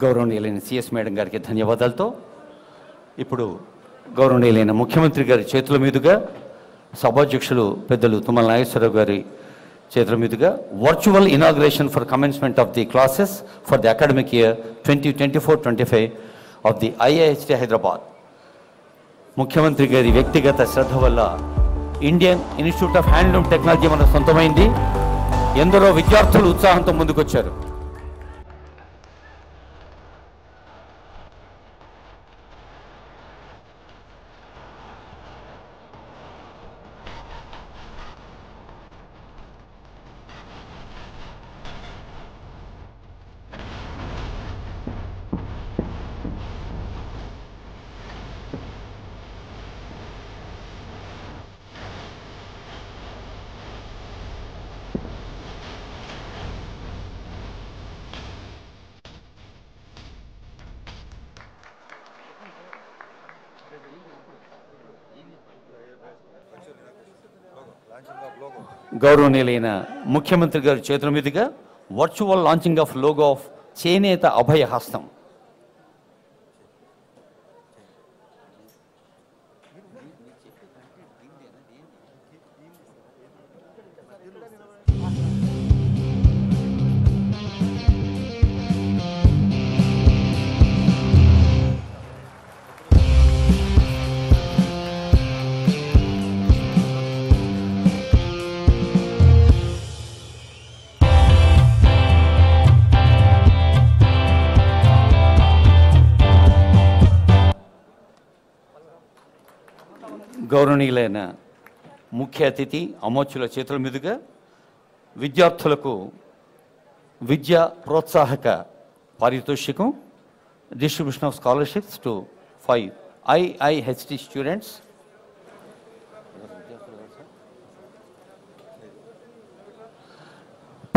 గౌరవనీయులైన CS madam గారికి ధన్యవాదాలతో ఇప్పుడు గౌరవనీయులైన ముఖ్యమంత్రి గారి చేతుల మీదుగా సభాధ్యక్షులు పెద్దలు తుమ్మల నాగేశ్వరరావు గారి చేతుల మీదుగా virtual inauguration for commencement of the classes for the academic year 2024-25 of the IIHT Hyderabad. ముఖ్యమంత్రి గారి వ్యక్తిగత శ్రద్ధ వల్ల Indian institute of handloom technology మనకు సొంతమైంది. ఎందరో విద్యార్థులు ఉత్సాహంతో ముందుకొచ్చారు. గౌరవనీయులైన ముఖ్యమంత్రి గారి చేతుల మీదుగా virtual launching of logo of చేనేత అభయ హస్తం. గౌరవనీయులైన ముఖ్య అతిథి అమోచుల చేతుల మీదుగా విద్యార్థులకు విద్యా ప్రోత్సాహక పారితోషికం distribution of scholarships to 5 IIHT students.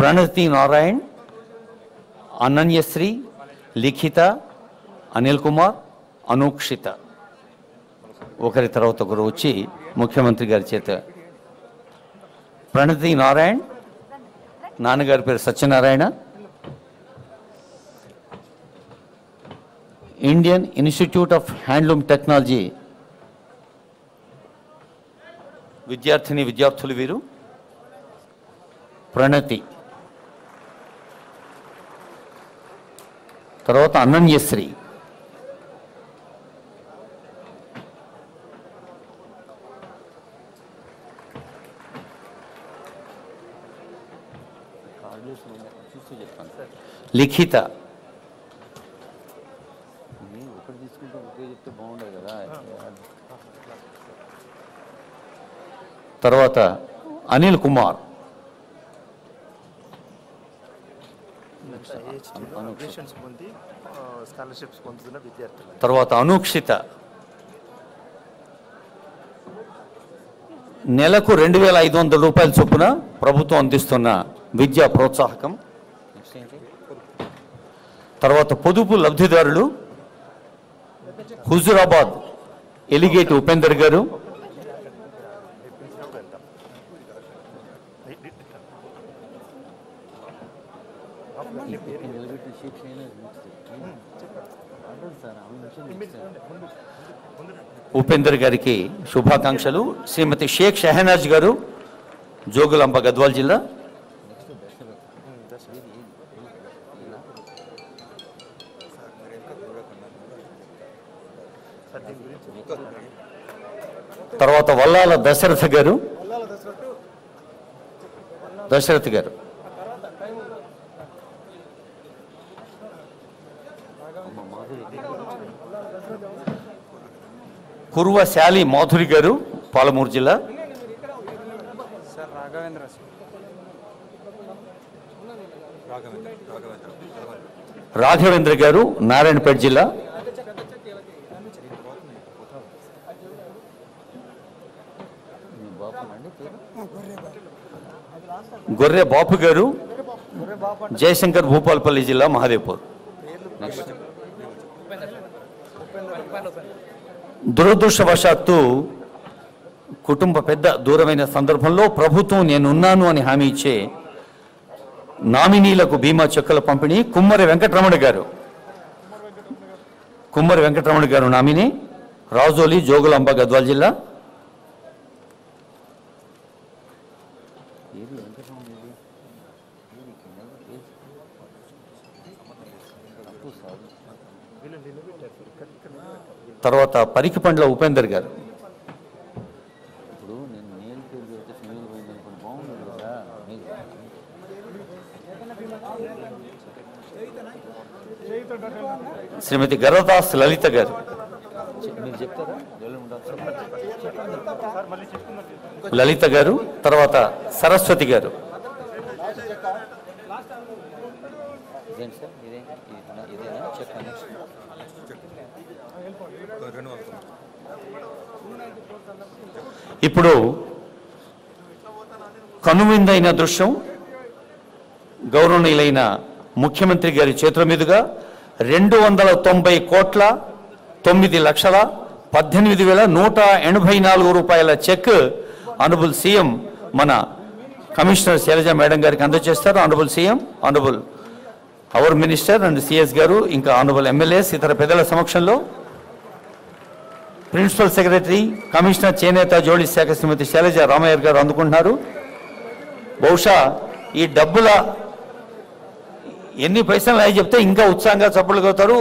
Pranathi Narayan, Ananyasri, Likhitha, Anil Kumar, Anukshitha ఒకరి తర్వాత ఒకరు వచ్చి ముఖ్యమంత్రి గారి చేత. ప్రణతి నారాయణ్, నాన్నగారి పేరు Satyanarayana, Indian institute of handloom technology విద్యార్థులు వీరు. ప్రణతి తర్వాత అనన్యశ్రీ, లిఖిత, తర్వాత అనిల్ కుమార్, తర్వాత అనూక్షిత. నెలకు 2,500 రూపాయల చొప్పున ప్రభుత్వం అందిస్తున్న విద్యా ప్రోత్సాహకం. తర్వాత పొదుపు లబ్ధిదారులు హుజూరాబాద్ ఎలిగేట్ ఉపేందర్ గారు, ఉపేందర్ గారికి శుభాకాంక్షలు. శ్రీమతి షేక్ షెహనాజ్ గారు, జోగులాంబ గద్వాల్ జిల్లా. తర్వాత వల్లాల దశరథ్ గారు, కుర్వ శాలి మాధురి గారు, పాలమూరు జిల్లా. రాఘవేంద్ర గారు, నారాయణపేట జిల్లా. గొర్రె బాపు గారు, జయశంకర్, భూపాల్పల్లి జిల్లా, మహాదేవ్పూర్. దురదృష్టవశాత్తు కుటుంబ పెద్ద దూరమైన సందర్భంలో ప్రభుత్వం నేనున్నాను అని హామీ ఇచ్చే నామినీలకు బీమా చెక్కుల పంపిణీ కుమ్మరి వెంకటరమణ గారు, కుమ్మరి వెంకటరమణ గారు నామిని, రాజోలి, జోగులాంబ, గద్వాల జిల్లా. తర్వాత పరికిపండ్ల ఉపేందర్ గారు. శ్రీమతి గర్వదాస్ లలిత గారు. లలిత గారు. తర్వాత సరస్వతి గారు. ఇప్పుడు కనువిందైన దృశ్యం గౌరవనీయులైన ముఖ్యమంత్రి గారి చేతుల మీదుగా 290,9,18,184 రూపాయల చెక్ ఆనరబుల్ సీఎం మన కమిషనర్ శైలజ మేడం గారికి అందజేస్తారు. Honourable CM, honourable hour minister and CS గారు, ఇంకా ఆనరబుల్ ఎమ్మెల్యేస్, ఇతర పెద్దల సమక్షంలో ప్రిన్సిపల్ సెక్రటరీ కమిషనర్ చేనేత జోళి శాఖ శ్రీమతి శైలజ రామయ్య గారు అందుకుంటున్నారు. బహుశా ఈ డబ్బుల ఎన్ని పైసలు అయి చెప్తే ఇంకా ఉత్సాహంగా చప్పులు కొడతారు.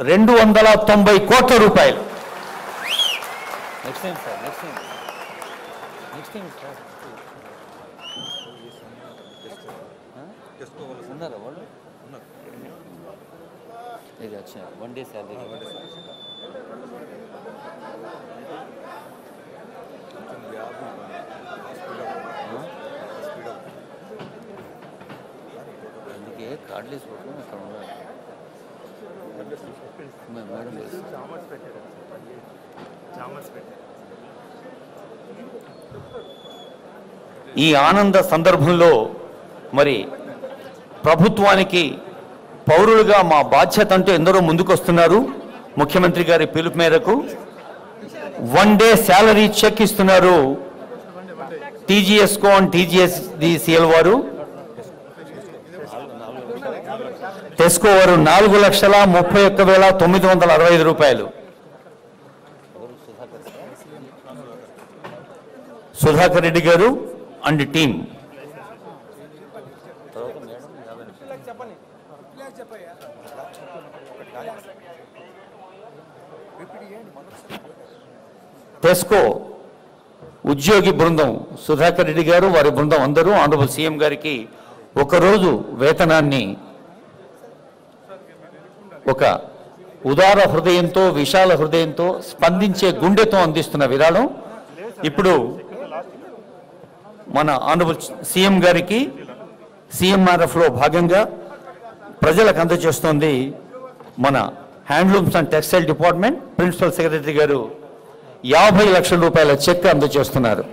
290 కోట్ల రూపాయలు. కార్డ్లెస్ ఈ ఆనంద సందర్భంలో మరి ప్రభుత్వానికి పౌరులుగా మా బాధ్యత అంటూ ఎందరో ముందుకొస్తున్నారు. ముఖ్యమంత్రి గారి పిలుపు మేరకు 1 డే శాలరీ చెక్ ఇస్తున్నారు. టీజీఎస్కో అండ్ టీజీఎస్డిసిఎల్ వారు, టెస్కో వారు 4,31,965 రూపాయలు. సుధాకర్ రెడ్డి గారు అండ్ టీం. టెస్కో ఉద్యోగి బృందం సుధాకర్ రెడ్డి గారు, వారి బృందం అందరూ ఆనరబుల్ సీఎం గారికి ఒకరోజు వేతనాన్ని ఒక ఉదార హృదయంతో, విశాల హృదయంతో, స్పందించే గుండెతో అందిస్తున్న విరాళం. ఇప్పుడు మన ఆనరబుల్ సీఎం గారికి సీఎంఆర్ఎఫ్లో భాగంగా ప్రజలకు అందజేస్తోంది మన handlooms and textile department. Principal secretary గారు 50 లక్షల రూపాయల చెక్ అందజేస్తున్నారు.